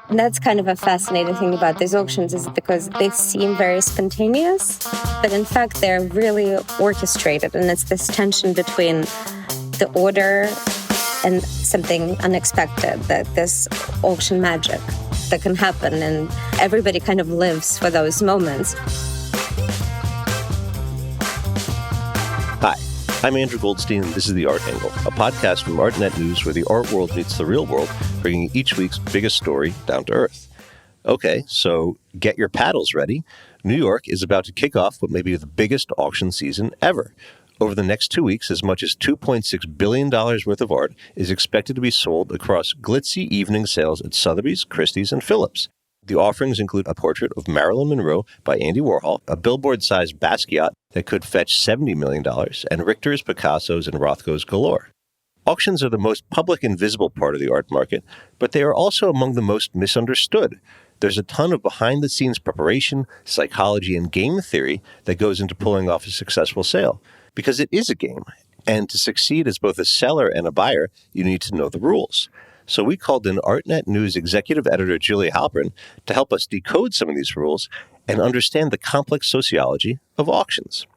And that's kind of a fascinating thing about these auctions, is because they seem very spontaneous, but in fact they're really orchestrated, and it's this tension between the order and something unexpected, that this auction magic that can happen, and everybody kind of lives for those moments. Hi, I'm Andrew Goldstein, and this is The Art Angle, a podcast from Artnet News where the art world meets the real world, bringing each week's biggest story down to earth. Okay, so get your paddles ready. New York is about to kick off what may be the biggest auction season ever. Over the next 2 weeks, as much as $2.6 billion worth of art is expected to be sold across glitzy evening sales at Sotheby's, Christie's, and Phillips. The offerings include a portrait of Marilyn Monroe by Andy Warhol, a billboard-size Basquiat that could fetch $70 million, and Richters, Picassos, and Rothkos galore. Auctions are the most public and visible part of the art market, but they are also among the most misunderstood. There's a ton of behind-the-scenes preparation, psychology, and game theory that goes into pulling off a successful sale. Because it is a game, and to succeed as both a seller and a buyer, you need to know the rules. So we called in Artnet News executive editor Julia Halpern to help us decode some of these rules and understand the complex sociology of auctions.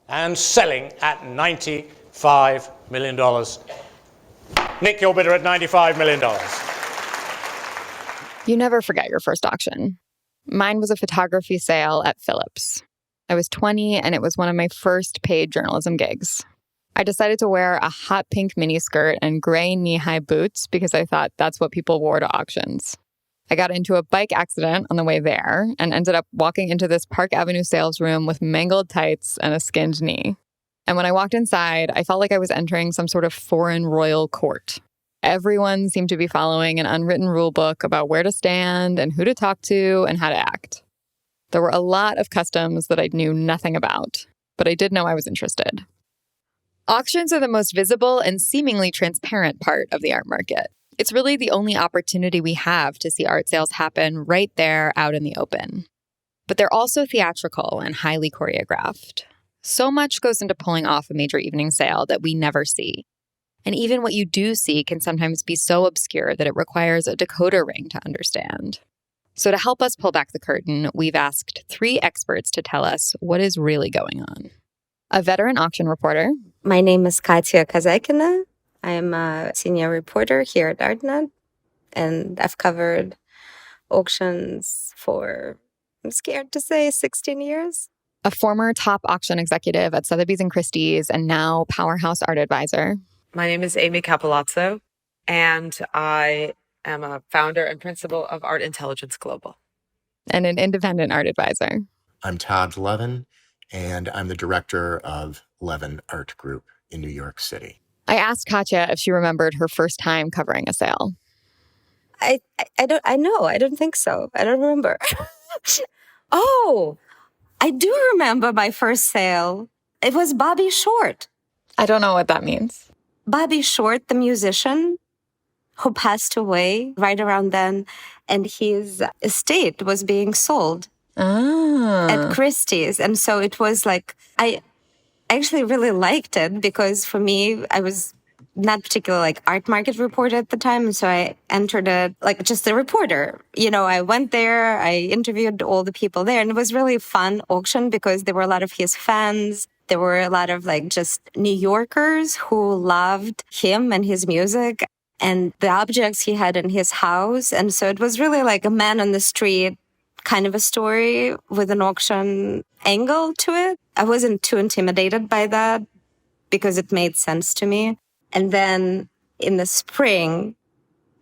And selling at $95 million. Nick, your bidder at $95 million. You never forget your first auction. Mine was a photography sale at Phillips. I was 20, and it was one of my first paid journalism gigs. I decided to wear a hot pink miniskirt and gray knee-high boots because I thought that's what people wore to auctions. I got into a bike accident on the way there and ended up walking into this Park Avenue sales room with mangled tights and a skinned knee. And when I walked inside, I felt like I was entering some sort of foreign royal court. Everyone seemed to be following an unwritten rule book about where to stand and who to talk to and how to act. There were a lot of customs that I knew nothing about, but I did know I was interested. Auctions are the most visible and seemingly transparent part of the art market. It's really the only opportunity we have to see art sales happen right there out in the open. But they're also theatrical and highly choreographed. So much goes into pulling off a major evening sale that we never see. And even what you do see can sometimes be so obscure that it requires a decoder ring to understand. So to help us pull back the curtain, we've asked 3 experts to tell us what is really going on. A veteran auction reporter. My name is Katya Kazakina. I'm a senior reporter here at Artnet, and I've covered auctions for, I'm scared to say, 16 years. A former top auction executive at Sotheby's and Christie's and now powerhouse art advisor. My name is Amy Capolazzo, and I am a founder and principal of Art Intelligence Global. And an independent art advisor. I'm Todd Levin, and I'm the director of Levin Art Group in New York City. I asked Katya if she remembered her first time covering a sale. I don't think so. I don't remember. Oh, I do remember my first sale. It was Bobby Short. I don't know what that means. Bobby Short, the musician who passed away right around then, and his estate was being sold at Christie's. And so it was like, I actually really liked it because for me, I was not particularly like art market reporter at the time. So I entered it like just a reporter. You know, I went there, I interviewed all the people there, and it was really fun auction because there were a lot of his fans. There were a lot of like just New Yorkers who loved him and his music and the objects he had in his house. And so it was really like a man on the street kind of a story with an auction angle to it. I wasn't too intimidated by that because it made sense to me. And then in the spring,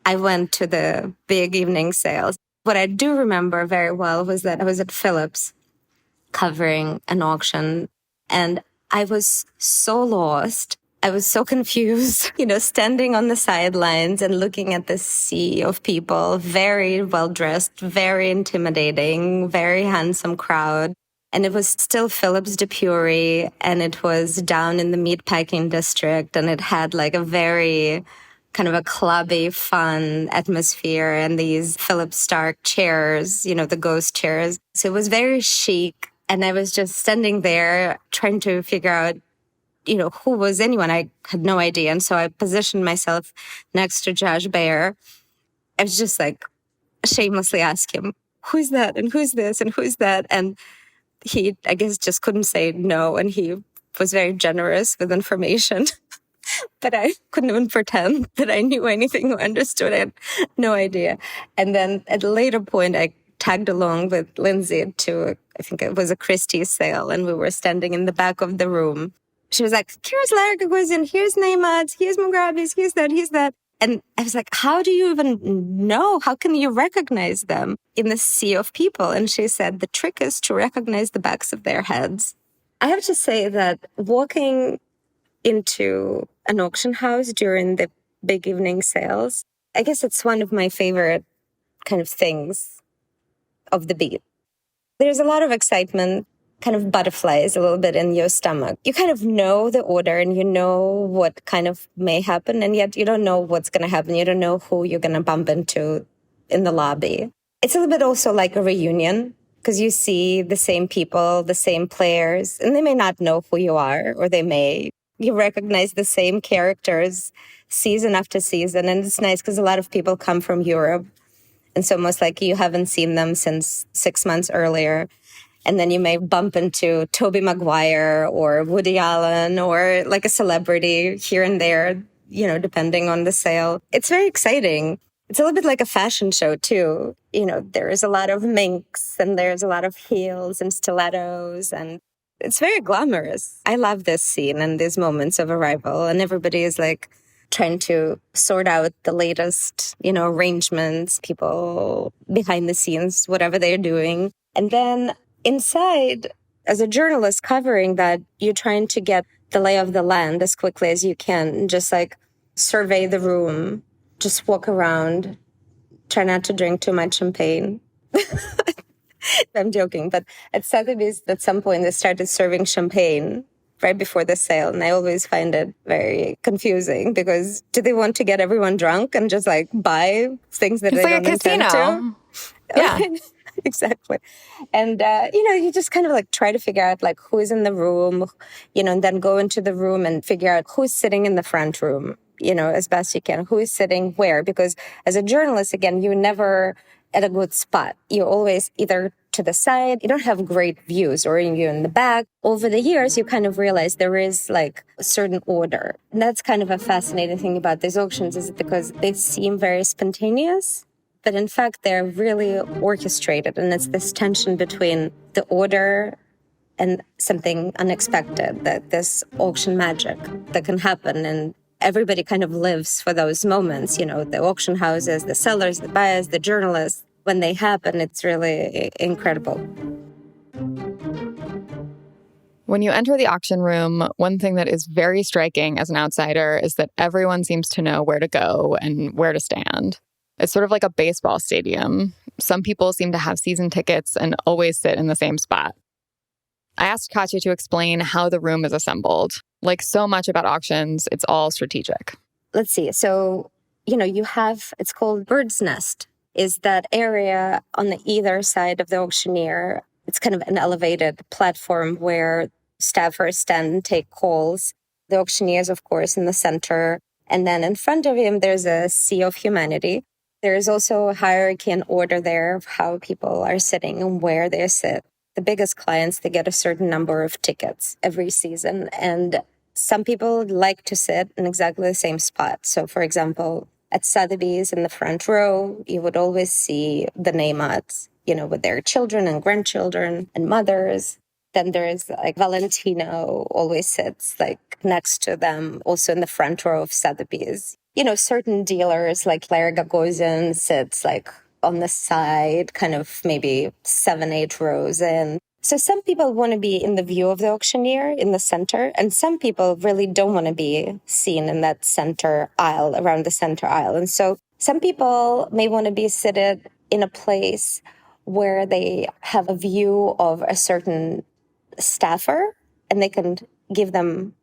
I went to the big evening sales. What I do remember very well was that I was at Phillips covering an auction, and I was so lost. I was so confused, standing on the sidelines and looking at this sea of people, very well-dressed, very intimidating, very handsome crowd. And it was still Phillips de Pury, and it was down in the meatpacking district, and it had like a very kind of a clubby, fun atmosphere, and these Phillips Stark chairs, the ghost chairs. So it was very chic, and I was just standing there trying to figure out who was anyone? I had no idea. And so I positioned myself next to Josh Baer. I was just like shamelessly ask him, who's that? And who's this? And who's that? And he, I guess, just couldn't say no. And he was very generous with information. But I couldn't even pretend that I knew anything or understood. I had no idea. And then at a later point, I tagged along with Lindsay to, I think it was a Christie sale, and we were standing in the back of the room. She was like, here's Largagosian, here's Neymar, here's Mugrabis, here's that. And I was like, how do you even know? How can you recognize them in the sea of people? And she said, the trick is to recognize the backs of their heads. I have to say that walking into an auction house during the big evening sales, I guess it's one of my favorite kind of things of the beat. There's a lot of excitement, kind of butterflies a little bit in your stomach. You kind of know the order and you know what kind of may happen, and yet you don't know what's going to happen. You don't know who you're going to bump into in the lobby. It's a little bit also like a reunion, because you see the same people, the same players, and they may not know who you are, or they may. You recognize the same characters season after season, and it's nice because a lot of people come from Europe. And so most likely you haven't seen them since 6 months earlier. And then you may bump into Tobey Maguire or Woody Allen or like a celebrity here and there, depending on the sale. It's very exciting. It's a little bit like a fashion show too. There is a lot of minks and there's a lot of heels and stilettos, and it's very glamorous. I love this scene and these moments of arrival, and everybody is like trying to sort out the latest, arrangements, people behind the scenes, whatever they're doing. And then inside, as a journalist covering that, you're trying to get the lay of the land as quickly as you can, just like survey the room, just walk around, try not to drink too much champagne. I'm joking, but at Sotheby's, at some point, they started serving champagne right before the sale. And I always find it very confusing, because do they want to get everyone drunk and just like buy things that they don't intend to? Yeah. Exactly. And, you just kind of like try to figure out like who's in the room, and then go into the room and figure out who's sitting in the front room, as best you can, who is sitting where. Because as a journalist, again, you're never at a good spot. You're always either to the side. You don't have great views, or you're in the back. Over the years, you kind of realize there is like a certain order. And that's kind of a fascinating thing about these auctions, is because they seem very spontaneous, but in fact, they're really orchestrated. And it's this tension between the order and something unexpected, that this auction magic that can happen. And everybody kind of lives for those moments, the auction houses, the sellers, the buyers, the journalists. When they happen, it's really incredible. When you enter the auction room, one thing that is very striking as an outsider is that everyone seems to know where to go and where to stand. It's sort of like a baseball stadium. Some people seem to have season tickets and always sit in the same spot. I asked Katya to explain how the room is assembled. Like so much about auctions, it's all strategic. Let's see. So, you have, it's called Bird's Nest, is that area on the either side of the auctioneer. It's kind of an elevated platform where staffers stand and take calls. The auctioneer is, of course, in the center. And then in front of him, there's a sea of humanity. There is also a hierarchy and order there of how people are sitting and where they sit. The biggest clients, they get a certain number of tickets every season. And some people like to sit in exactly the same spot. So, for example, at Sotheby's in the front row, you would always see the Neymars, with their children and grandchildren and mothers. Then there's like Valentino always sits like next to them, also in the front row of Sotheby's. Certain dealers like Larry Gagosian sits like on the side, kind of maybe 7-8 rows in. So some people want to be in the view of the auctioneer in the center, and some people really don't want to be seen in that center aisle, around the center aisle. And so some people may want to be seated in a place where they have a view of a certain staffer, and they can give them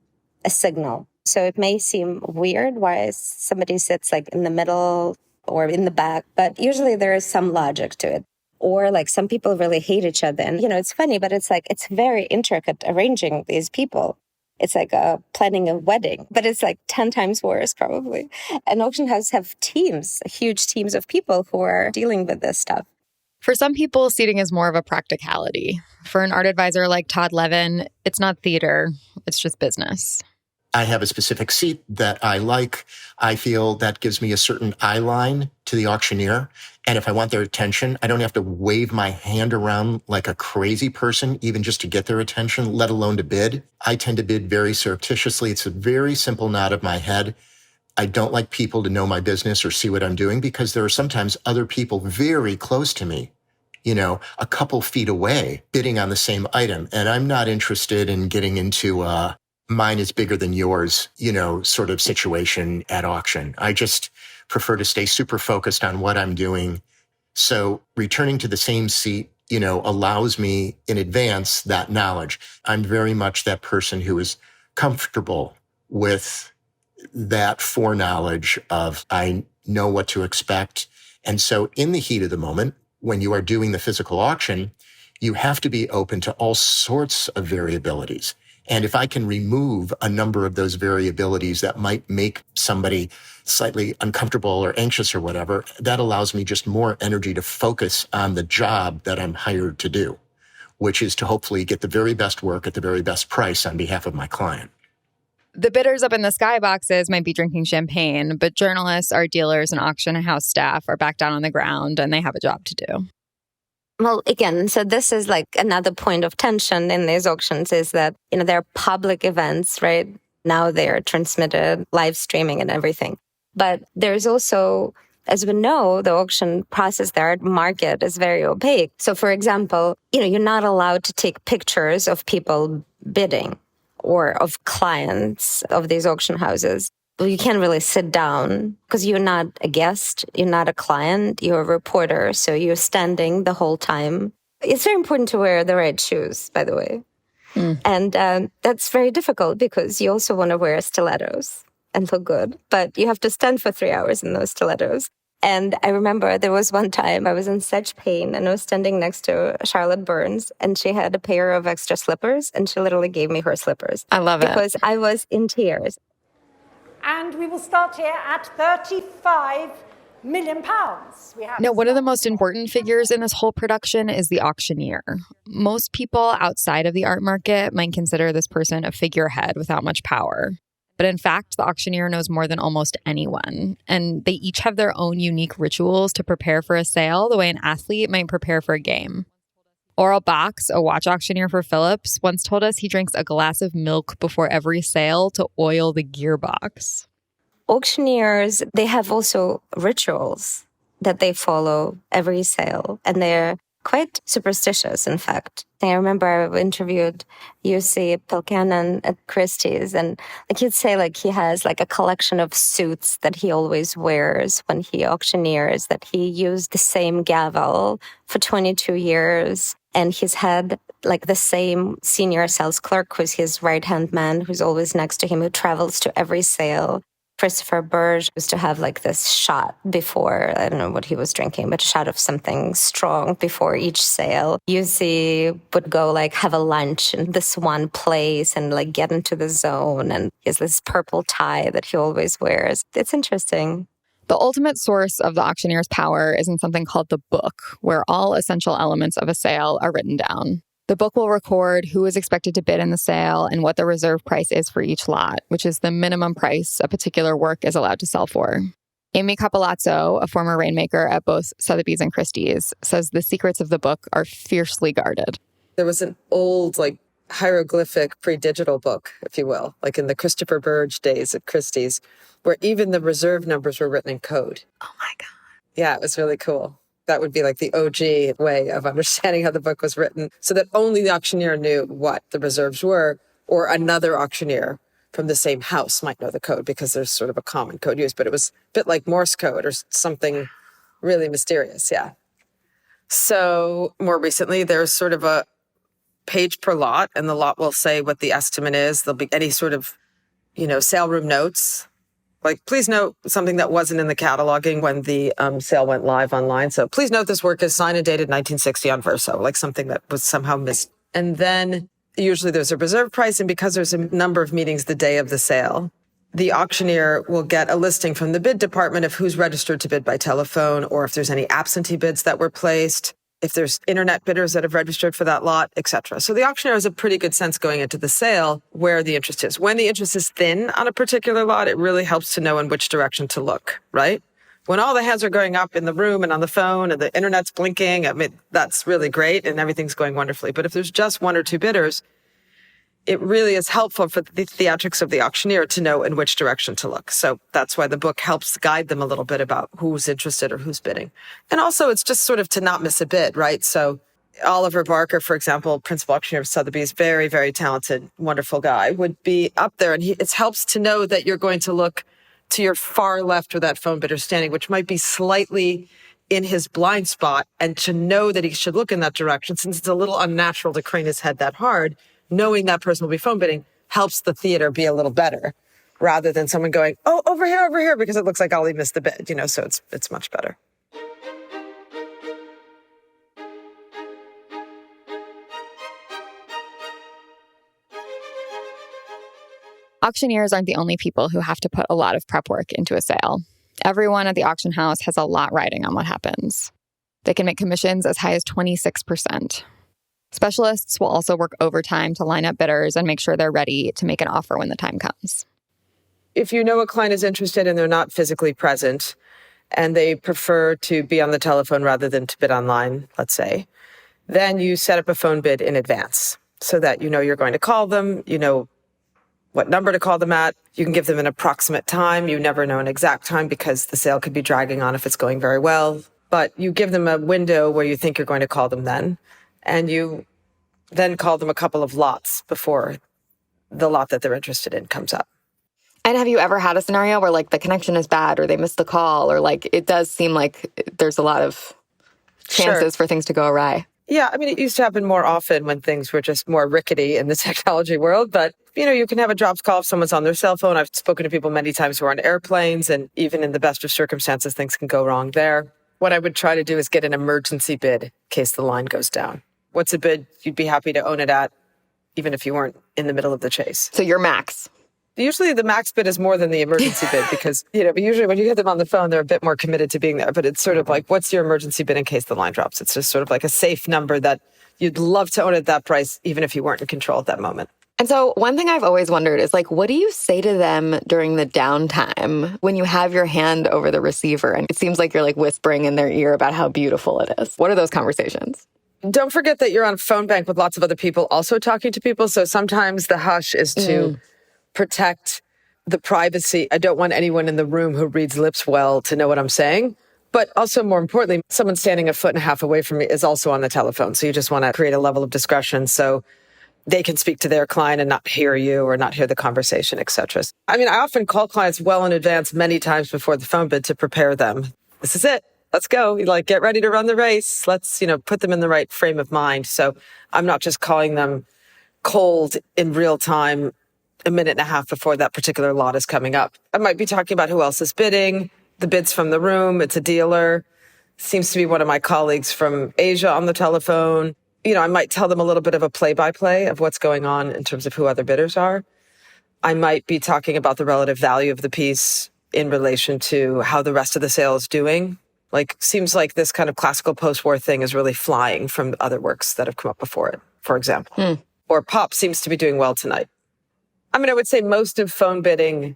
a signal. So it may seem weird why somebody sits like in the middle or in the back, but usually there is some logic to it. Or like some people really hate each other. And, it's funny, but it's like, it's very intricate arranging these people. It's like planning a wedding, but it's like 10 times worse probably. And auction houses have teams, huge teams of people who are dealing with this stuff. For some people, seating is more of a practicality. For an art advisor like Todd Levin, it's not theater, it's just business. I have a specific seat that I like. I feel that gives me a certain eye line to the auctioneer. And if I want their attention, I don't have to wave my hand around like a crazy person, even just to get their attention, let alone to bid. I tend to bid very surreptitiously. It's a very simple nod of my head. I don't like people to know my business or see what I'm doing because there are sometimes other people very close to me, a couple feet away bidding on the same item. And I'm not interested in getting into mine is bigger than yours, sort of situation at auction. I just prefer to stay super focused on what I'm doing. So returning to the same seat, allows me in advance that knowledge. I'm very much that person who is comfortable with that foreknowledge of I know what to expect. And so in the heat of the moment, when you are doing the physical auction, you have to be open to all sorts of variabilities. And if I can remove a number of those variabilities that might make somebody slightly uncomfortable or anxious or whatever, that allows me just more energy to focus on the job that I'm hired to do, which is to hopefully get the very best work at the very best price on behalf of my client. The bidders up in the skyboxes might be drinking champagne, but journalists, art dealers, and auction house staff are back down on the ground and they have a job to do. Well, again, so this is like another point of tension in these auctions is that, they're public events, right? Now they're transmitted, live streaming and everything. But there's also, as we know, the auction process, the art market is very opaque. So, for example, you're not allowed to take pictures of people bidding or of clients of these auction houses. You can't really sit down because you're not a guest, you're not a client, you're a reporter. So you're standing the whole time. It's very important to wear the right shoes, by the way. And that's very difficult because you also want to wear stilettos and look good. But you have to stand for 3 hours in those stilettos. And I remember there was one time I was in such pain and I was standing next to Charlotte Burns and she had a pair of extra slippers and she literally gave me her slippers. I love it. Because I was in tears. And we will start here at £35 million. Now, one of the most important figures in this whole production is the auctioneer. Most people outside of the art market might consider this person a figurehead without much power. But in fact, the auctioneer knows more than almost anyone. And they each have their own unique rituals to prepare for a sale, the way an athlete might prepare for a game. Oral Box, a watch auctioneer for Phillips, once told us he drinks a glass of milk before every sale to oil the gearbox. Auctioneers, they have also rituals that they follow every sale, and they're quite superstitious, in fact. I remember I interviewed UC Pilcanon at Christie's, and he'd say he has a collection of suits that he always wears when he auctioneers, that he used the same gavel for 22 years. And he's had the same senior sales clerk who's his right-hand man, who's always next to him, who travels to every sale. Christopher Burge used to have this shot before, I don't know what he was drinking, but a shot of something strong before each sale. UC would go have a lunch in this one place and get into the zone. And he has this purple tie that he always wears. It's interesting. The ultimate source of the auctioneer's power is in something called the book, where all essential elements of a sale are written down. The book will record who is expected to bid in the sale and what the reserve price is for each lot, which is the minimum price a particular work is allowed to sell for. Amy Capolazzo, a former rainmaker at both Sotheby's and Christie's, says the secrets of the book are fiercely guarded. There was an old, hieroglyphic pre-digital book, if you will, in the Christopher Burge days at Christie's, where even the reserve numbers were written in code. Oh my God. Yeah, it was really cool. That would be the OG way of understanding how the book was written, so that only the auctioneer knew what the reserves were, or another auctioneer from the same house might know the code because there's sort of a common code used, but it was a bit like Morse code or something really mysterious, yeah. So more recently, there's sort of a page per lot, and the lot will say what the estimate is. There'll be any sort of, sale room notes. Please note something that wasn't in the cataloging when the sale went live online. So please note this work is signed and dated 1960 on Verso, something that was somehow missed. And then Usually there's a reserve price, and because there's a number of meetings the day of the sale, the auctioneer will get a listing from the bid department of who's registered to bid by telephone, or if there's any absentee bids that were placed, if there's internet bidders that have registered for that lot, etc. So the auctioneer has a pretty good sense going into the sale where the interest is. When the interest is thin on a particular lot, it really helps to know in which direction to look, right? When all the hands are going up in the room and on the phone and the internet's blinking, I mean, that's really great and everything's going wonderfully. But if there's just one or two bidders, it really is helpful for the theatrics of the auctioneer to know in which direction to look. So that's why the book helps guide them a little bit about who's interested or who's bidding. And also it's just sort of to not miss a bid, right? So Oliver Barker, for example, principal auctioneer of Sotheby's, very, very talented, wonderful guy, would be up there. And it helps to know that you're going to look to your far left where that phone bidder's standing, which might be slightly in his blind spot, and to know that he should look in that direction, since it's a little unnatural to crane his head that hard. Knowing that person will be phone bidding helps the theater be a little better rather than someone going, oh, over here, because it looks like Ollie missed the bid, so it's much better. Auctioneers aren't the only people who have to put a lot of prep work into a sale. Everyone at the auction house has a lot riding on what happens. They can make commissions as high as 26%. Specialists will also work overtime to line up bidders and make sure they're ready to make an offer when the time comes. If you know a client is interested and they're not physically present and they prefer to be on the telephone rather than to bid online, let's say, then you set up a phone bid in advance so that you're going to call them, what number to call them at. You can give them an approximate time. You never know an exact time because the sale could be dragging on if it's going very well. But you give them a window where you think you're going to call them then. And you then call them a couple of lots before the lot that they're interested in comes up. And have you ever had a scenario where the connection is bad or they missed the call or it does seem like there's a lot of chances for things to go awry? Yeah, I mean, it used to happen more often when things were just more rickety in the technology world. But, you can have a dropped call if someone's on their cell phone. I've spoken to people many times who are on airplanes, and even in the best of circumstances, things can go wrong there. What I would try to do is get an emergency bid in case the line goes down. What's a bid you'd be happy to own it at, even if you weren't in the middle of the chase? So your max. Usually the max bid is more than the emergency bid because, but usually when you get them on the phone, they're a bit more committed to being there. But it's sort of like, what's your emergency bid in case the line drops? It's just sort of like a safe number that you'd love to own at that price, even if you weren't in control at that moment. And so one thing I've always wondered is what do you say to them during the downtime when you have your hand over the receiver and it seems like you're whispering in their ear about how beautiful it is? What are those conversations? Don't forget that you're on a phone bank with lots of other people also talking to people. So sometimes the hush is to protect the privacy. I don't want anyone in the room who reads lips well to know what I'm saying. But also, more importantly, someone standing a foot and a half away from me is also on the telephone. So you just want to create a level of discretion so they can speak to their client and not hear you or not hear the conversation, etc. I mean, I often call clients well in advance, many times before the phone bid to prepare them. This is it. Let's go. Get ready to run the race. Let's, put them in the right frame of mind. So I'm not just calling them cold in real time a minute and a half before that particular lot is coming up. I might be talking about who else is bidding, the bids from the room. It's a dealer. Seems to be one of my colleagues from Asia on the telephone. I might tell them a little bit of a play-by-play of what's going on in terms of who other bidders are. I might be talking about the relative value of the piece in relation to how the rest of the sale is doing. Seems like this kind of classical post-war thing is really flying from other works that have come up before it, for example. Or pop seems to be doing well tonight. I mean, I would say most of phone bidding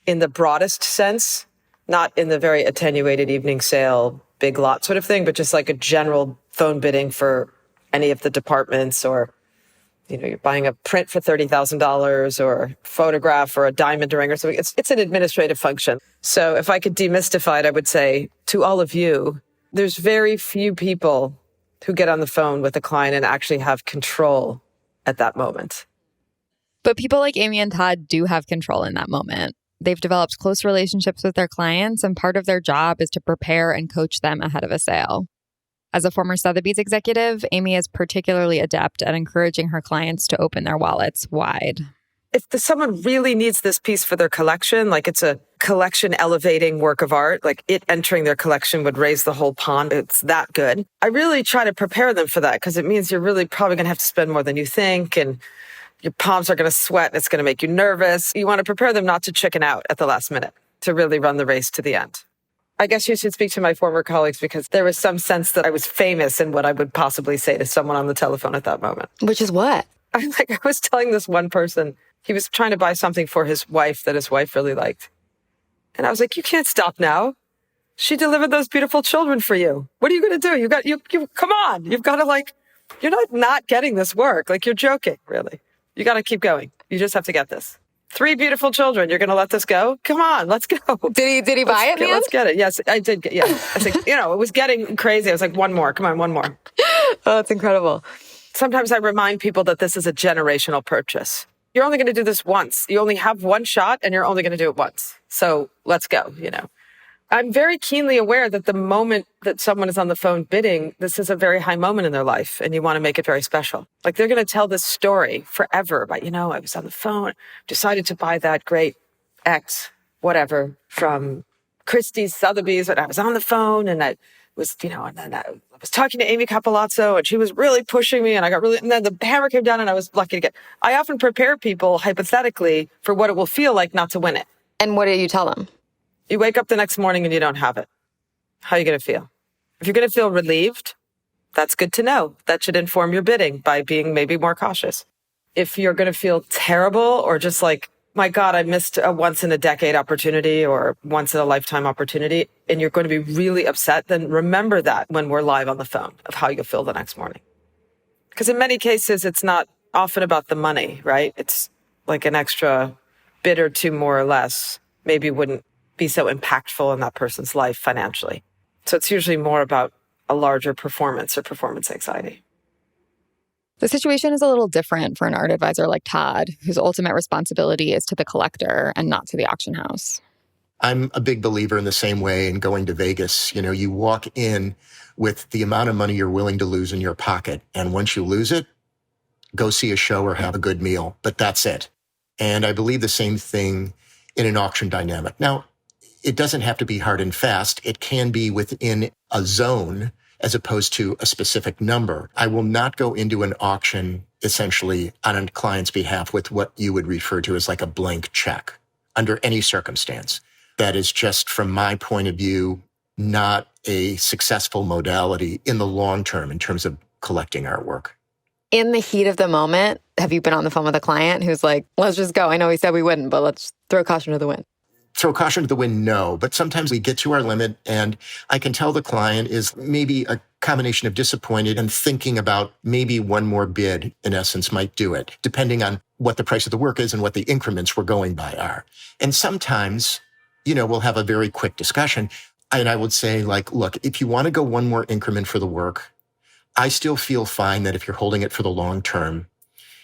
in the broadest sense, not in the very attenuated evening sale, big lot sort of thing, but just a general phone bidding for any of the departments, or, you're buying a print for $30,000 or a photograph or a diamond ring or something. It's an administrative function. So if I could demystify it, I would say to all of you, there's very few people who get on the phone with a client and actually have control at that moment. But people like Amy and Todd do have control in that moment. They've developed close relationships with their clients, and part of their job is to prepare and coach them ahead of a sale. As a former Sotheby's executive, Amy is particularly adept at encouraging her clients to open their wallets wide. If someone really needs this piece for their collection, it's a collection elevating work of art, like it entering their collection would raise the whole pond. It's that good. I really try to prepare them for that because it means you're really probably going to have to spend more than you think, and your palms are going to sweat and it's going to make you nervous. You want to prepare them not to chicken out at the last minute, to really run the race to the end. I guess you should speak to my former colleagues because there was some sense that I was famous in what I would possibly say to someone on the telephone at that moment. Which is what? I was telling this one person, he was trying to buy something for his wife that his wife really liked. And I was like, you can't stop now. She delivered those beautiful children for you. What are you going to do? You come on. You've got to you're not getting this work. You're joking, really. You got to keep going. You just have to get this. 3 beautiful children. You're going to let this go? Come on, let's go. Did he buy it, man? Let's get it. Yes, I did. Yeah. I was like, it was getting crazy. I was like, one more. Come on, one more. Oh, it's incredible. Sometimes I remind people that this is a generational purchase. You're only going to do this once. You only have one shot and you're only going to do it once. So let's go, I'm very keenly aware that the moment that someone is on the phone bidding, this is a very high moment in their life and you want to make it very special. They're going to tell this story forever about, I was on the phone, decided to buy that great X, whatever, from Christie's, Sotheby's, and I was on the phone and I was, and then I was talking to Amy Capolazzo and she was really pushing me and and then the hammer came down and I was lucky to get. I often prepare people hypothetically for what it will feel like not to win it. And what do you tell them? You wake up the next morning and you don't have it. How are you going to feel? If you're going to feel relieved, that's good to know. That should inform your bidding by being maybe more cautious. If you're going to feel terrible or just my God, I missed a once in a decade opportunity or once in a lifetime opportunity, and you're going to be really upset, then remember that when we're live on the phone of how you'll feel the next morning. Because in many cases, it's not often about the money, right? It's like an extra bid or two more or less maybe wouldn't be so impactful in that person's life financially. So it's usually more about a larger performance or performance anxiety. The situation is a little different for an art advisor like Todd, whose ultimate responsibility is to the collector and not to the auction house. I'm a big believer in the same way in going to Vegas. You walk in with the amount of money you're willing to lose in your pocket. And once you lose it, go see a show or have a good meal. But that's it. And I believe the same thing in an auction dynamic. Now, it doesn't have to be hard and fast. It can be within a zone as opposed to a specific number. I will not go into an auction essentially on a client's behalf with what you would refer to as a blank check under any circumstance. That is just, from my point of view, not a successful modality in the long term in terms of collecting artwork. In the heat of the moment, have you been on the phone with a client who's like, let's just go. I know he said we wouldn't, but let's throw caution to the wind. Throw caution to the wind, no. But sometimes we get to our limit, and I can tell the client is maybe a combination of disappointed and thinking about maybe one more bid, in essence, might do it, depending on what the price of the work is and what the increments we're going by are. And sometimes, we'll have a very quick discussion. And I would say, look, if you want to go one more increment for the work, I still feel fine that if you're holding it for the long term,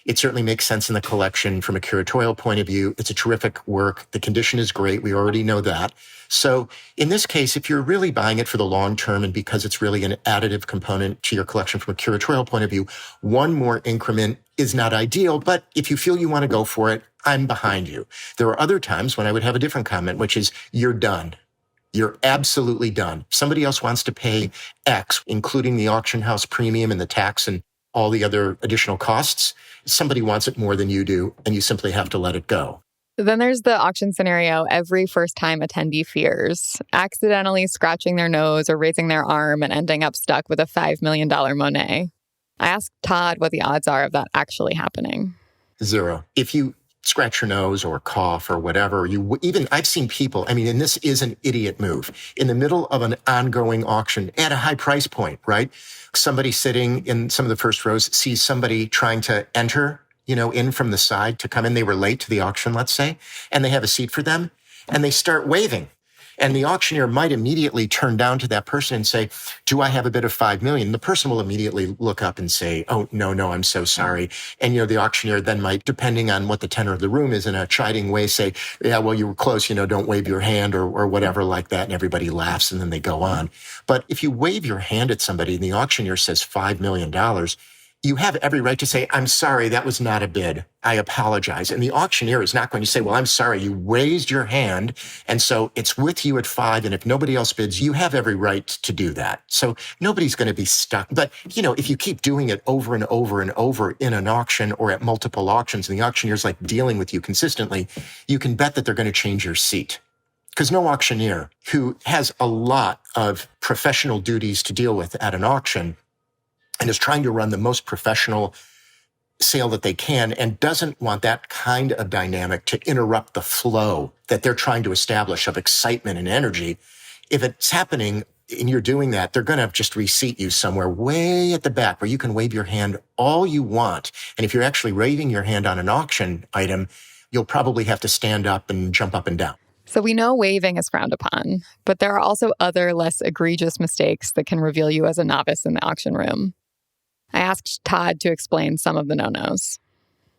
it certainly makes sense in the collection from a curatorial point of view. It's a terrific work. The condition is great. We already know that. So in this case, if you're really buying it for the long term and because it's really an additive component to your collection from a curatorial point of view, one more increment is not ideal. But if you feel you want to go for it, I'm behind you. There are other times when I would have a different comment, which is you're done. You're absolutely done. Somebody else wants to pay X, including the auction house premium and the tax and all the other additional costs. Somebody wants it more than you do, and you simply have to let it go. Then there's the auction scenario every first-time attendee fears, accidentally scratching their nose or raising their arm and ending up stuck with a $5 million Monet. I asked Todd what the odds are of that actually happening. 0. If you scratch your nose or cough or whatever, I've seen people, and this is an idiot move, in the middle of an ongoing auction at a high price point, right? Somebody sitting in some of the first rows sees somebody trying to enter, in from the side to come in. They were late to the auction, let's say, and they have a seat for them, and they start waving. And the auctioneer might immediately turn down to that person and say, do I have a bid of $5 million? The person will immediately look up and say, oh, no, I'm so sorry. And, the auctioneer then might, depending on what the tenor of the room is, in a chiding way say, yeah, well, you were close, don't wave your hand or whatever like that. And everybody laughs and then they go on. But if you wave your hand at somebody and the auctioneer says $5 million, you have every right to say, I'm sorry, that was not a bid. I apologize. And the auctioneer is not going to say, well, I'm sorry, you raised your hand, and so it's with you at 5, and if nobody else bids, you have every right to do that. So nobody's going to be stuck. But, if you keep doing it over and over and over in an auction or at multiple auctions, and the auctioneer's like dealing with you consistently, you can bet that they're going to change your seat. Because no auctioneer who has a lot of professional duties to deal with at an auction and is trying to run the most professional sale that they can and doesn't want that kind of dynamic to interrupt the flow that they're trying to establish of excitement and energy. If it's happening and you're doing that, they're going to just reseat you somewhere way at the back where you can wave your hand all you want. And if you're actually waving your hand on an auction item, you'll probably have to stand up and jump up and down. So we know waving is frowned upon, but there are also other less egregious mistakes that can reveal you as a novice in the auction room. I asked Todd to explain some of the no-nos.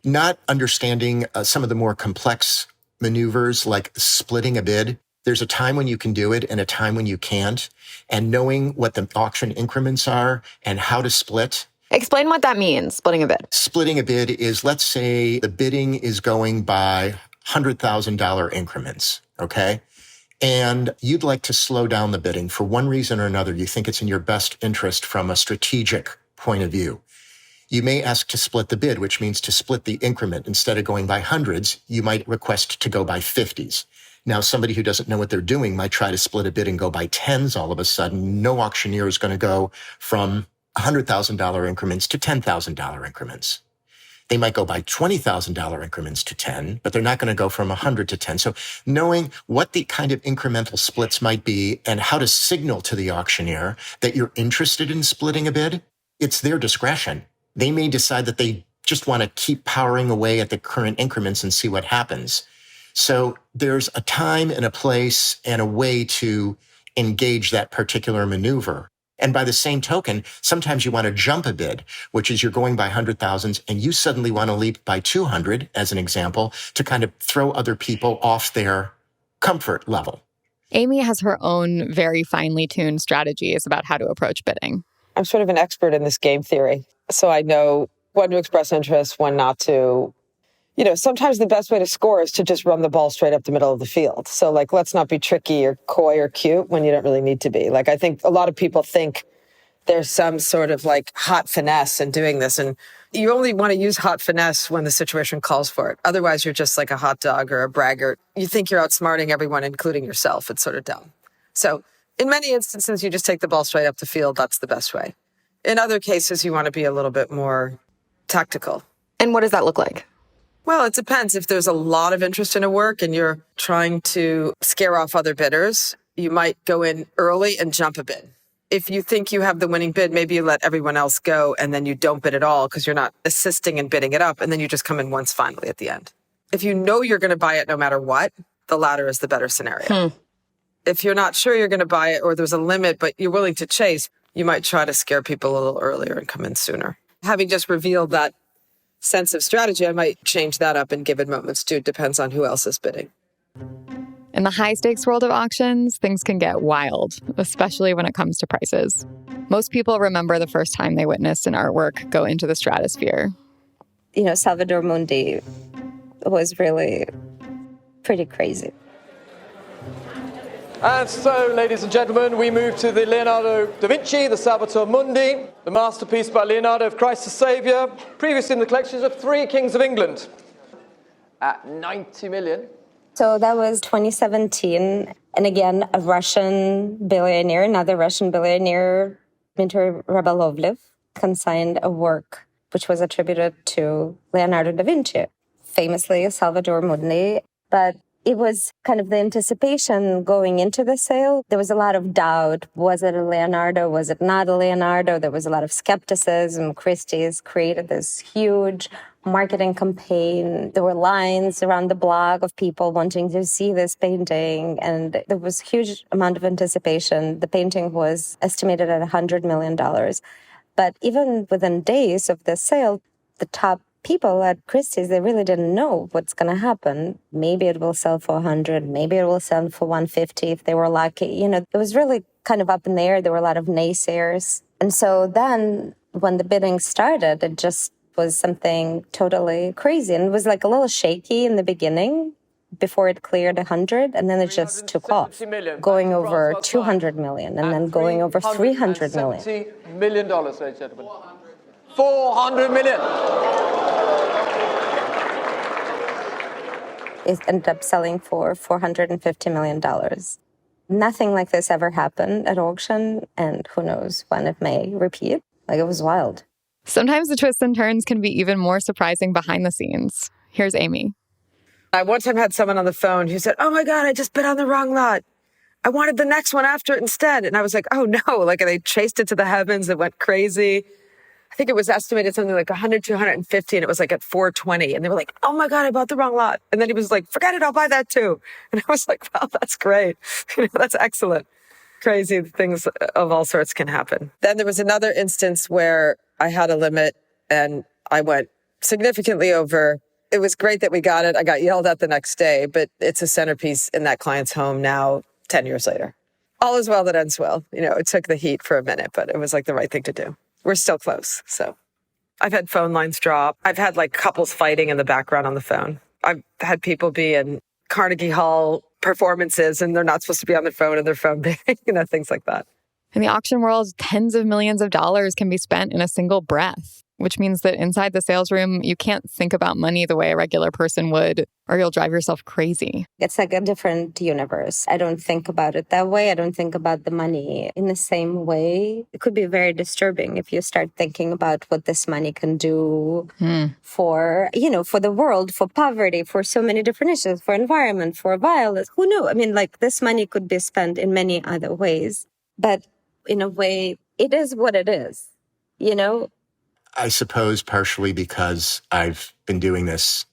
Not understanding some of the more complex maneuvers like splitting a bid. There's a time when you can do it and a time when you can't. And knowing what the auction increments are and how to split. Explain what that means, splitting a bid. Splitting a bid is, let's say the bidding is going by $100,000 increments, okay? And you'd like to slow down the bidding for one reason or another. You think it's in your best interest from a strategic point of view. You may ask to split the bid, which means to split the increment. Instead of going by hundreds, you might request to go by 50s. Now, somebody who doesn't know what they're doing might try to split a bid and go by 10s all of a sudden. No auctioneer is going to go from $100,000 increments to $10,000 increments. They might go by $20,000 increments to 10, but they're not going to go from 100 to 10. So knowing what the kind of incremental splits might be and how to signal to the auctioneer that you're interested in splitting a bid, it's their discretion. They may decide that they just want to keep powering away at the current increments and see what happens. So there's a time and a place and a way to engage that particular maneuver. And by the same token, sometimes you want to jump a bid, which is you're going by 100,000s and you suddenly want to leap by 200, as an example, to kind of throw other people off their comfort level. Amy has her own very finely tuned strategies about how to approach bidding. I'm sort of an expert in this game theory. So I know when to express interest, when not to. Sometimes the best way to score is to just run the ball straight up the middle of the field. So let's not be tricky or coy or cute when you don't really need to be. I think a lot of people think there's some sort of hot finesse in doing this. And you only want to use hot finesse when the situation calls for it. Otherwise, you're just like a hot dog or a braggart. You think you're outsmarting everyone, including yourself. It's sort of dumb. So in many instances, you just take the ball straight up the field. That's the best way. In other cases, you want to be a little bit more tactical. And what does that look like? Well, it depends. If there's a lot of interest in a work and you're trying to scare off other bidders, you might go in early and jump a bid. If you think you have the winning bid, maybe you let everyone else go and then you don't bid at all because you're not assisting in bidding it up, and then you just come in once finally at the end. If you know you're going to buy it no matter what, the latter is the better scenario. If you're not sure you're going to buy it or there's a limit, but you're willing to chase, you might try to scare people a little earlier and come in sooner. Having just revealed that sense of strategy, I might change that up in given moments too. It depends on who else is bidding. In the high-stakes world of auctions, things can get wild, especially when it comes to prices. Most people remember the first time they witnessed an artwork go into the stratosphere. Salvador Mundi was really pretty crazy. And so, ladies and gentlemen, we move to the Leonardo da Vinci, the Salvator Mundi, the masterpiece by Leonardo of Christ the Saviour, previously in the collections of 3 kings of England, at 90 million. So that was 2017. And again, a Russian billionaire, another Russian billionaire, Dmitry Rabolovlev, consigned a work which was attributed to Leonardo da Vinci, famously Salvador Mundi. But it was kind of the anticipation going into the sale. There was a lot of doubt. Was it a Leonardo? Was it not a Leonardo? There was a lot of skepticism. Christie's created this huge marketing campaign. There were lines around the blog of people wanting to see this painting, and there was a huge amount of anticipation. The painting was estimated at $100 million. But even within days of the sale, the top people at Christie's, they really didn't know what's going to happen. Maybe it will sell for 100, maybe it will sell for 150 if they were lucky. It was really kind of up in the air. There were a lot of naysayers. And so then When the bidding started, it just was something totally crazy. And it was like a little shaky in the beginning before it cleared 100, and then it just took off, going over 200 million and then going over 300 million. $$70 million, ladies and gentlemen. 400 million. It ended up selling for $450 million. Nothing like this ever happened at auction, and who knows when it may repeat. Like, it was wild. Sometimes the twists and turns can be even more surprising behind the scenes. Here's Amy. I one time had someone on the phone who said, "Oh my God, I just bid on the wrong lot. I wanted the next one after it instead." And I was like, "Oh no," like they chased it to the heavens. It went crazy. I think it was estimated something like 100 to 150, and it was like at 420. And they were like, "Oh my God, I bought the wrong lot." And then he was like, "Forget it, I'll buy that too." And I was like, "Wow, that's great. That's excellent." Crazy things of all sorts can happen. Then there was another instance where I had a limit and I went significantly over. It was great that we got it. I got yelled at the next day, but it's a centerpiece in that client's home now, 10 years later. All is well that ends well. It took the heat for a minute, but it was like the right thing to do. We're still close. So I've had phone lines drop. I've had like couples fighting in the background on the phone. I've had people be in Carnegie Hall performances and they're not supposed to be on their phone and their phone being, things like that. In the auction world, tens of millions of dollars can be spent in a single breath, which means that inside the sales room, you can't think about money the way a regular person would, or you'll drive yourself crazy. It's like a different universe. I don't think about it that way. I don't think about the money in the same way. It could be very disturbing if you start thinking about what this money can do for, for the world, for poverty, for so many different issues, for environment, for violence. Who knew? I mean, like, this money could be spent in many other ways. But in a way, it is what it is, I suppose partially because I've been doing this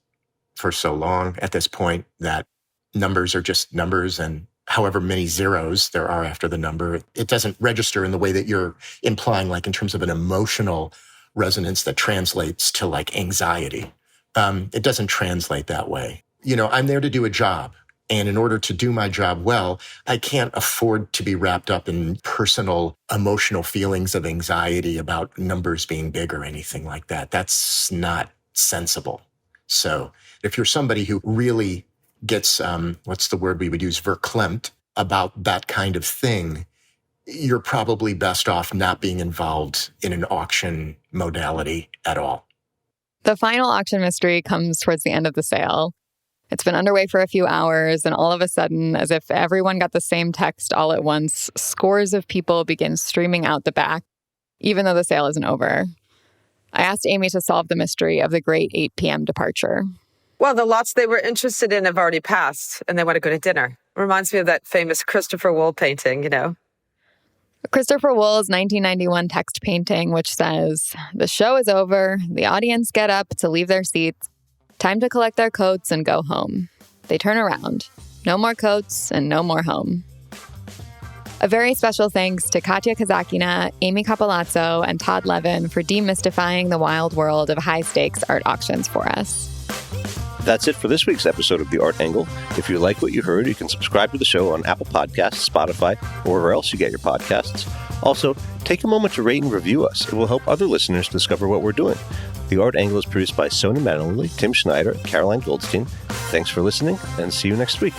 for so long at this point that numbers are just numbers, and however many zeros there are after the number, it doesn't register in the way that you're implying, like in terms of an emotional resonance that translates to like anxiety. It doesn't translate that way. I'm there to do a job. And in order to do my job well, I can't afford to be wrapped up in personal, emotional feelings of anxiety about numbers being big or anything like that. That's not sensible. So if you're somebody who really gets, what's the word we would use, verklempt about that kind of thing, you're probably best off not being involved in an auction modality at all. The final auction mystery comes towards the end of the sale. It's been underway for a few hours, and all of a sudden, as if everyone got the same text all at once, scores of people begin streaming out the back, even though the sale isn't over. I asked Amy to solve the mystery of the great 8 p.m. departure. Well, the lots they were interested in have already passed, and they want to go to dinner. It reminds me of that famous Christopher Wool painting, Christopher Wool's 1991 text painting, which says, "The show is over. The audience get up to leave their seats. Time to collect their coats and go home." They turn around. No more coats and no more home. A very special thanks to Katya Kazakina, Amy Capolazzo, and Todd Levin for demystifying the wild world of high-stakes art auctions for us. That's it for this week's episode of The Art Angle. If you like what you heard, you can subscribe to the show on Apple Podcasts, Spotify, or wherever else you get your podcasts. Also, take a moment to rate and review us. It will help other listeners discover what we're doing. The Art Angle is produced by Sona Mattingly, Tim Schneider, and Caroline Goldstein. Thanks for listening, and see you next week.